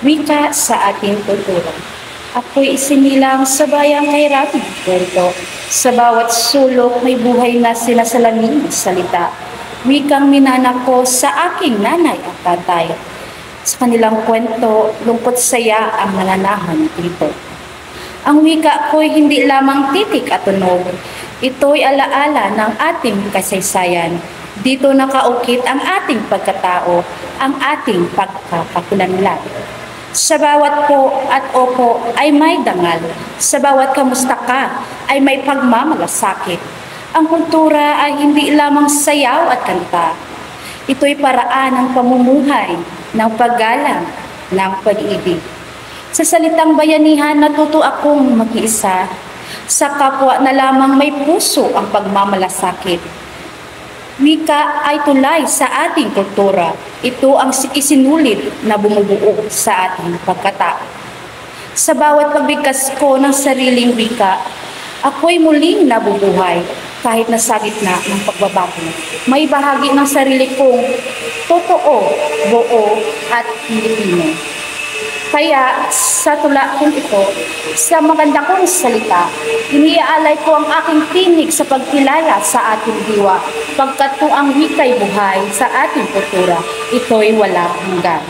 Wika sa ating kultura. Ako'y isinilang sa bayang kahirapan ng kwento. Sa bawat sulok may buhay na sinasalamin ng salita. Wikang minanak ko sa aking nanay at tatay. Sa kanilang kwento, lungkot saya ang nananahan dito. Ang wika ko'y hindi lamang titik at tunog. Ito'y alaala ng ating kasaysayan. Dito nakaukit ang ating pagkatao, ang ating pagkakakilanlan. Sa bawat po at opo ay may dangal. Sa bawat kamusta ka ay may pagmamalasakit. Ang kultura ay hindi lamang sayaw at kanta. Ito'y paraan ng pamumuhay, ng paggalang, ng pag-ibig. Sa salitang bayanihan, natuto akong mag-iisa. Sa kapwa na lamang may puso ang pagmamalasakit. Wika ay tulay sa ating kultura. Ito ang isinulit na bumubuo sa ating pagkatao. Sa bawat pagbigkas ko ng sariling wika, ako'y muling nabubuhay kahit nasa gitna ng pagbabago. May bahagi ng sarili kong totoo, buo at Pilipino. Kaya sa tula kong ito, sa maganda kong salita, iniaalay ko ang aking tinig sa pagkilala sa ating diwa, pagkat kung ang wika'y buhay sa ating kultura, ito'y walang hanggan.